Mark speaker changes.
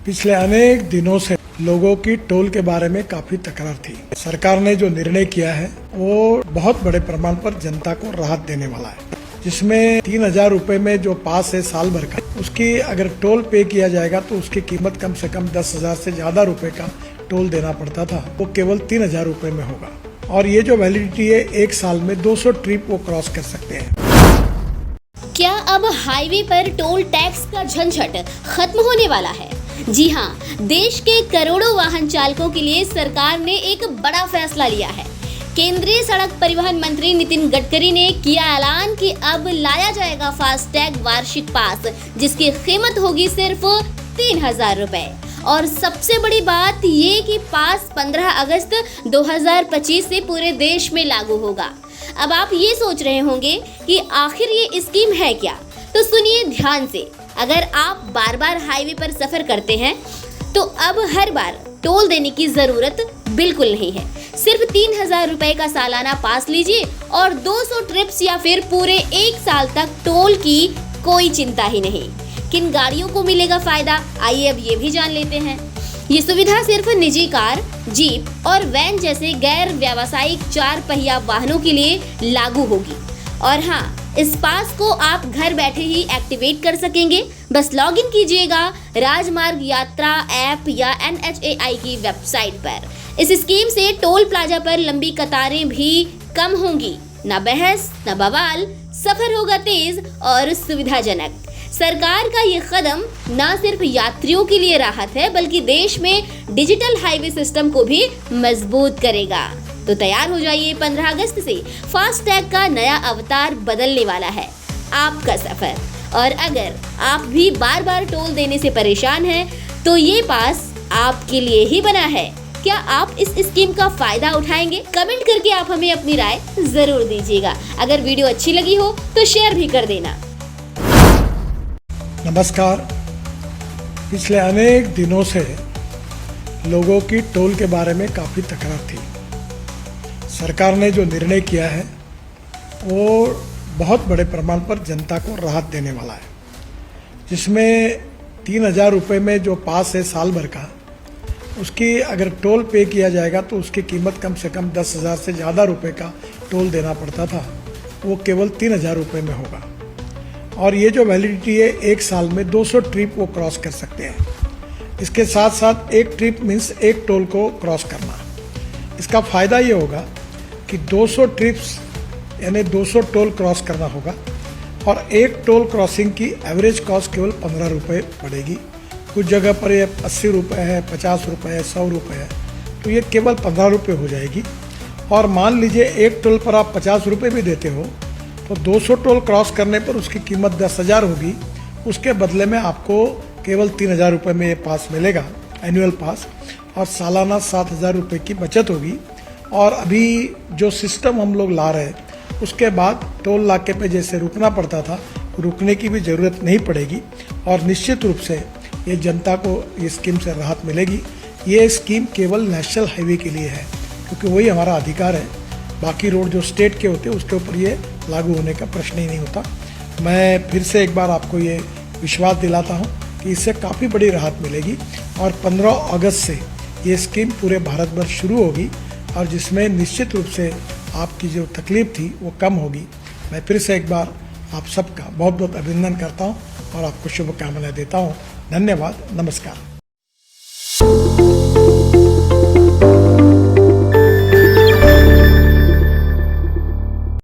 Speaker 1: पिछले अनेक दिनों से लोगों की टोल के बारे में काफी तकरार थी। सरकार ने जो निर्णय किया है वो बहुत बड़े प्रमाण पर जनता को राहत देने वाला है, जिसमें 3,000 रुपए में जो पास है साल भर का, उसकी अगर टोल पे किया जाएगा तो उसकी कीमत कम से कम 10,000 से ज्यादा रुपए का टोल देना पड़ता था, वो केवल 3,000 रुपए में होगा। और ये जो वैलिडिटी है 1 साल में 200 ट्रिप वो क्रॉस कर सकते हैं।
Speaker 2: क्या अब हाईवे पर टोल टैक्स का झंझट खत्म होने वाला है? जी हाँ, देश के करोड़ों वाहन चालकों के लिए सरकार ने एक बड़ा फैसला लिया है। केंद्रीय सड़क परिवहन मंत्री नितिन गडकरी ने किया ऐलान कि अब लाया जाएगा फास्टैग वार्षिक पास, जिसकी कीमत होगी सिर्फ 3,000 रुपए। और सबसे बड़ी बात ये कि पास 15 अगस्त 2025 से पूरे देश में लागू होगा। अब आप ये सोच रहे होंगे कि आखिर ये स्कीम है क्या? तो सुनिए ध्यान से। अगर आप बार बार हाईवे पर सफर करते हैं तो अब हर बार टोल देने की जरूरत बिल्कुल नहीं है। सिर्फ 3,000 रुपए का सालाना पास लीजिए और 200 ट्रिप्स या फिर पूरे 1 साल तक टोल की कोई चिंता ही नहीं। किन गाड़ियों को मिलेगा फायदा, आइए अब ये भी जान लेते हैं। ये सुविधा सिर्फ निजी कार, जीप और वैन जैसे गैर व्यावसायिक 4 पहिया वाहनों के लिए लागू होगी। और हाँ, इस पास को आप घर बैठे ही एक्टिवेट कर सकेंगे। बस लॉगिन कीजिएगा राजमार्ग यात्रा ऐप या NHAI की वेबसाइट पर। इस स्कीम से टोल प्लाजा पर लंबी कतारें भी कम होंगी। न बहस न बवाल, सफर होगा तेज और सुविधाजनक। सरकार का ये कदम न सिर्फ यात्रियों के लिए राहत है, बल्कि देश में डिजिटल हाईवे सिस्टम को भी मजबूत करेगा। तो तैयार हो जाइए, 15 अगस्त से फास्टैग का नया अवतार बदलने वाला है आपका सफर। और अगर आप भी बार बार टोल देने से परेशान हैं, तो ये पास आपके लिए ही बना है। क्या आप इस स्कीम का फायदा उठाएंगे? कमेंट करके आप हमें अपनी राय जरूर दीजिएगा। अगर वीडियो अच्छी लगी हो तो शेयर भी कर देना।
Speaker 1: नमस्कार। पिछले अनेक दिनों से लोगों की टोल के बारे में काफ़ी तकरार थी। सरकार ने जो निर्णय किया है वो बहुत बड़े प्रमाण पर जनता को राहत देने वाला है, जिसमें 3,000 रुपये में जो पास है साल भर का, उसकी अगर टोल पे किया जाएगा तो उसकी कीमत कम से कम 10,000 से ज़्यादा रुपये का टोल देना पड़ता था, वो केवल 3,000 रुपये में होगा। और ये जो वैलिडिटी है 1 साल में 200 ट्रिप वो क्रॉस कर सकते हैं। इसके साथ साथ 1 ट्रिप मीन्स 1 टोल को क्रॉस करना। इसका फ़ायदा ये होगा कि 200 ट्रिप्स यानी 200 टोल क्रॉस करना होगा और 1 टोल क्रॉसिंग की एवरेज कॉस्ट केवल 15 रुपये पड़ेगी। कुछ जगह पर ये 80 रुपये है, 50 रुपये है, 100 रुपये है, तो ये केवल 15 रुपये हो जाएगी। और मान लीजिए 1 टोल पर आप 50 रुपये भी देते हो तो 200 टोल क्रॉस करने पर उसकी कीमत 10,000 होगी। उसके बदले में आपको केवल 3,000 रुपये में ये पास मिलेगा, एनुअल पास, और सालाना 7,000 रुपये की बचत होगी। और अभी जो सिस्टम हम लोग ला रहे हैं उसके बाद टोल नाके पे जैसे रुकना पड़ता था, रुकने की भी ज़रूरत नहीं पड़ेगी। और निश्चित रूप से ये जनता को ये स्कीम से राहत मिलेगी। ये स्कीम केवल नेशनल हाईवे के लिए है, क्योंकि वही हमारा अधिकार है। बाकी रोड जो स्टेट के होते हैं उसके ऊपर ये लागू होने का प्रश्न ही नहीं होता। मैं फिर से एक बार आपको ये विश्वास दिलाता हूँ कि इससे काफ़ी बड़ी राहत मिलेगी। और 15 अगस्त से ये स्कीम पूरे भारत भर शुरू होगी और जिसमें निश्चित रूप से आपकी जो तकलीफ थी वो कम होगी। मैं फिर से एक बार आप सबका बहुत बहुत अभिनंदन करता हूँ और आपको शुभकामनाएं देता हूँ। धन्यवाद, नमस्कार।